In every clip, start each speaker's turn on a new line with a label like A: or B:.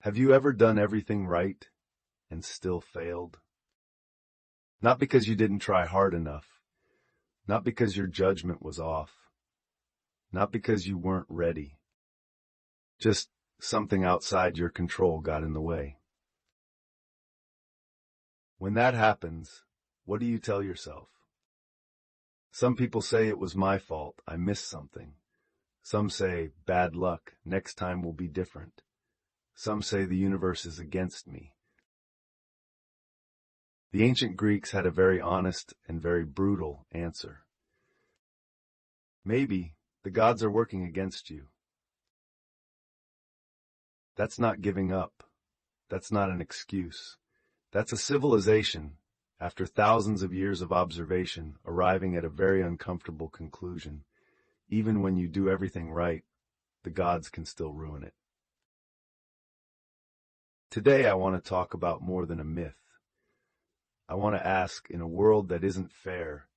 A: Have you ever done everything right and still failed? Not because you didn't try hard enough, not because your judgment was off, not because you weren't ready, just something outside your control got in the way. When that happens, what do you tell yourself? Some people say it was my fault, I missed something. Some say, bad luck, next time will be different. Some say the universe is against me. The ancient Greeks had a very honest and very brutal answer. Maybe the gods are working against you. That's not giving up. That's not an excuse. That's a civilization, after thousands of years of observation, arriving at a very uncomfortable conclusion. Even when you do everything right, the gods can still ruin it. Today I want to talk about more than a myth. I want to ask, in a world that isn't fair,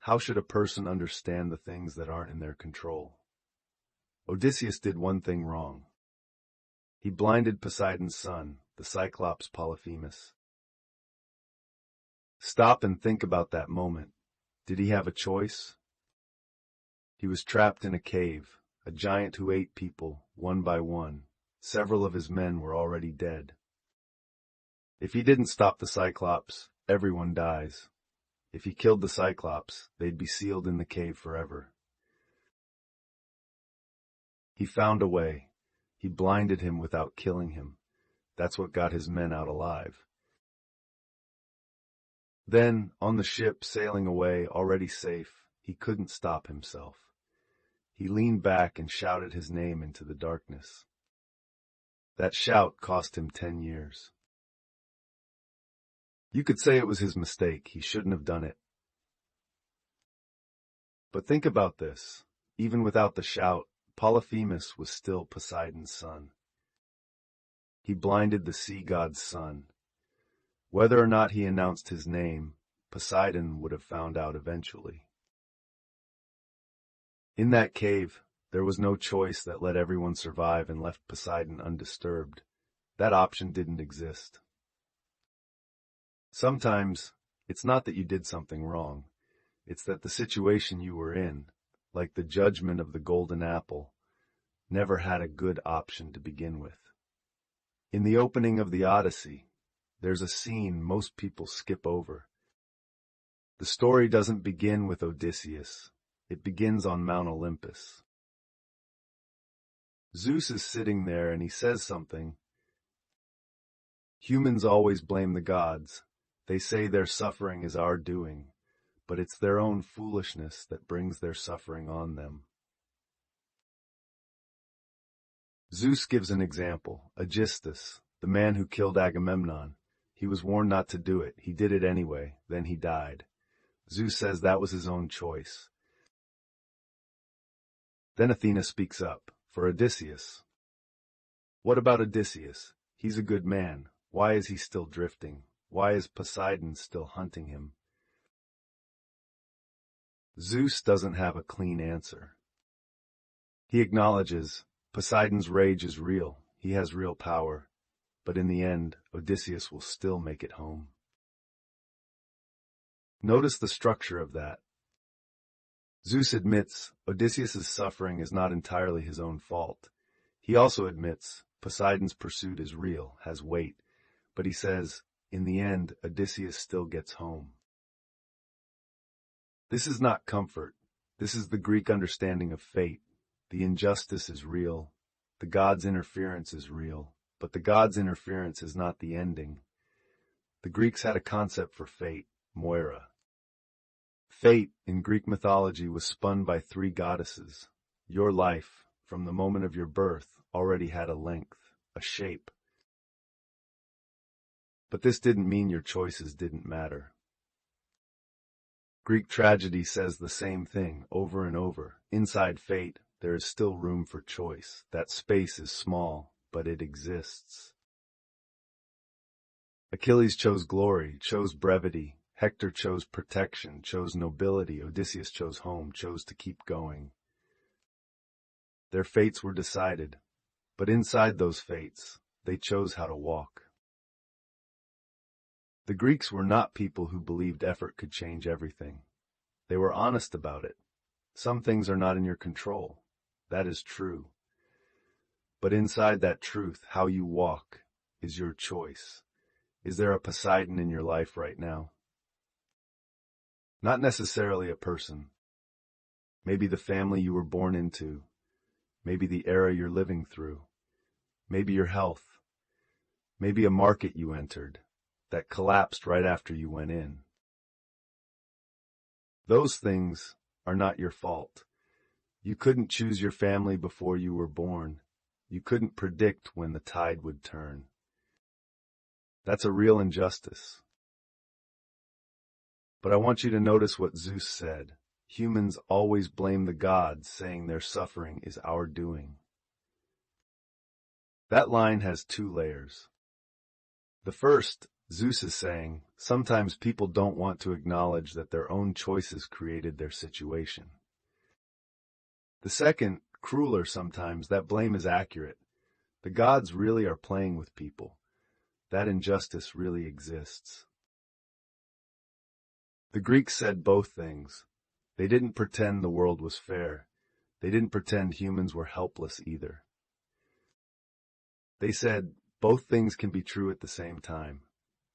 A: how should a person understand the things that aren't in their control? Odysseus did one thing wrong. He blinded Poseidon's son, the Cyclops Polyphemus. Stop and think about that moment. Did he have a choice? He was trapped in a cave, a giant who ate people, one by one. Several of his men were already dead. If he didn't stop the Cyclops, everyone dies. If he killed the Cyclops, they'd be sealed in the cave forever. He found a way. He blinded him without killing him. That's what got his men out alive. Then, on the ship sailing away, already safe, he couldn't stop himself. He leaned back and shouted his name into the darkness. That shout cost him 10 years. You could say it was his mistake. He shouldn't have done it. But think about this. Even without the shout, Polyphemus was still Poseidon's son. He blinded the sea god's son. Whether or not he announced his name, Poseidon would have found out eventually. In that cave, there was no choice that let everyone survive and left Poseidon undisturbed. That option didn't exist. Sometimes, it's not that you did something wrong. It's that the situation you were in, like the judgment of the golden apple, never had a good option to begin with. In the opening of the Odyssey, there's a scene most people skip over. The story doesn't begin with Odysseus. It begins on Mount Olympus. Zeus is sitting there and he says something. Humans always blame the gods. They say their suffering is our doing, but it's their own foolishness that brings their suffering on them. Zeus gives an example. Aegisthus, the man who killed Agamemnon. He was warned not to do it. He did it anyway. Then he died. Zeus says that was his own choice. Then Athena speaks up for Odysseus. What about Odysseus? He's a good man. Why is he still drifting? Why is Poseidon still hunting him? Zeus doesn't have a clean answer. He acknowledges Poseidon's rage is real. He has real power. But in the end, Odysseus will still make it home. Notice the structure of that. Zeus admits Odysseus' suffering is not entirely his own fault. He also admits Poseidon's pursuit is real, has weight, but he says, in the end, Odysseus still gets home. This is not comfort. This is the Greek understanding of fate. The injustice is real. The gods' interference is real. But the gods' interference is not the ending. The Greeks had a concept for fate, Moira. Fate, in Greek mythology, was spun by 3 goddesses. Your life, from the moment of your birth, already had a length, a shape. But this didn't mean your choices didn't matter. Greek tragedy says the same thing over and over. Inside fate, there is still room for choice. That space is small, but it exists. Achilles chose glory, chose brevity. Hector chose protection, chose nobility. Odysseus chose home, chose to keep going. Their fates were decided, but inside those fates, they chose how to walk. The Greeks were not people who believed effort could change everything. They were honest about it. Some things are not in your control. That is true. But inside that truth, how you walk is your choice. Is there a Poseidon in your life right now? Not necessarily a person. Maybe the family you were born into. Maybe the era you're living through. Maybe your health. Maybe a market you entered that collapsed right after you went in. Those things are not your fault. You couldn't choose your family before you were born. You couldn't predict when the tide would turn. That's a real injustice. But I want you to notice what Zeus said. Humans always blame the gods, saying their suffering is our doing. That line has two layers. The first, Zeus is saying, sometimes people don't want to acknowledge that their own choices created their situation. The second, crueler sometimes, that blame is accurate. The gods really are playing with people. That injustice really exists. The Greeks said both things. They didn't pretend the world was fair. They didn't pretend humans were helpless either. They said both things can be true at the same time.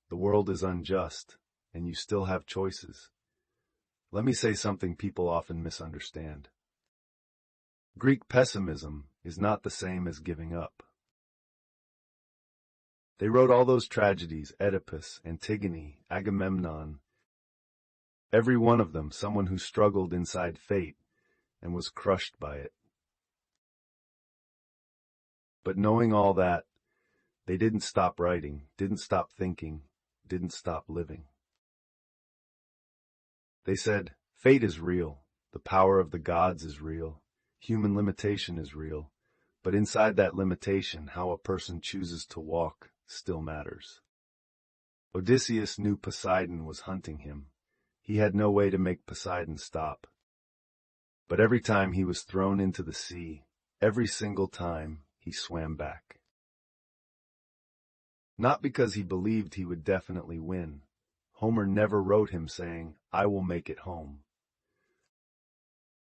A: The world is unjust, and you still have choices. Let me say something people often misunderstand. Greek pessimism is not the same as giving up. They wrote all those tragedies, Oedipus, Antigone, Agamemnon. Every one of them, someone who struggled inside fate and was crushed by it. But knowing all that, they didn't stop writing, didn't stop thinking, didn't stop living. They said, fate is real, the power of the gods is real, human limitation is real, but inside that limitation, how a person chooses to walk still matters. Odysseus knew Poseidon was hunting him. He had no way to make Poseidon stop. But every time he was thrown into the sea, every single time he swam back. Not because he believed he would definitely win. Homer never wrote him saying, I will make it home.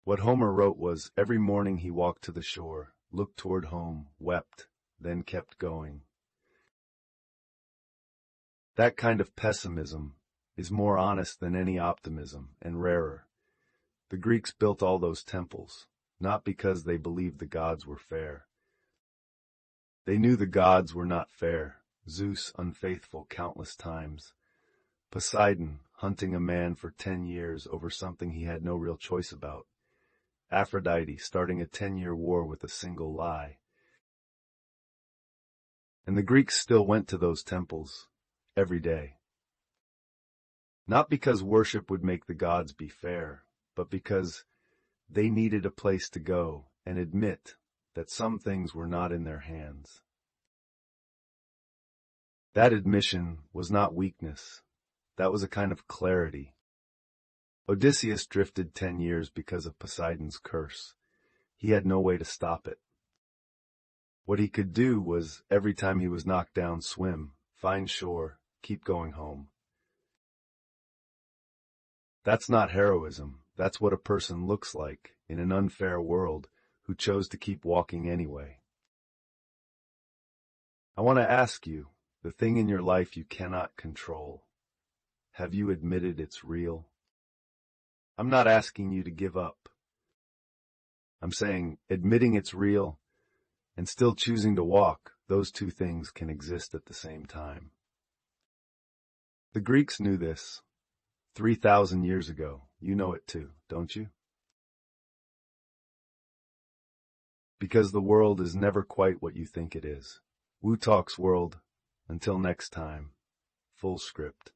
A: What Homer wrote was, every morning he walked to the shore, looked toward home, wept, then kept going. That kind of pessimism is more honest than any optimism, and rarer. The Greeks built all those temples, not because they believed the gods were fair. They knew the gods were not fair. Zeus unfaithful countless times. Poseidon hunting a man for 10 years over something he had no real choice about. Aphrodite starting a 10-year war with a single lie. And the Greeks still went to those temples every day. Not because worship would make the gods be fair, but because they needed a place to go and admit that some things were not in their hands. That admission was not weakness. That was a kind of clarity. Odysseus drifted 10 years because of Poseidon's curse. He had no way to stop it. What he could do was, every time he was knocked down, swim, find shore, keep going home. That's not heroism. That's what a person looks like in an unfair world who chose to keep walking anyway. I want to ask you, the thing in your life you cannot control, have you admitted it's real? I'm not asking you to give up. I'm saying admitting it's real and still choosing to walk, those two things can exist at the same time. The Greeks knew this 3,000 years ago. You know it too, don't you? Because the world is never quite what you think it is. Wu Talks World. Until next time, full script.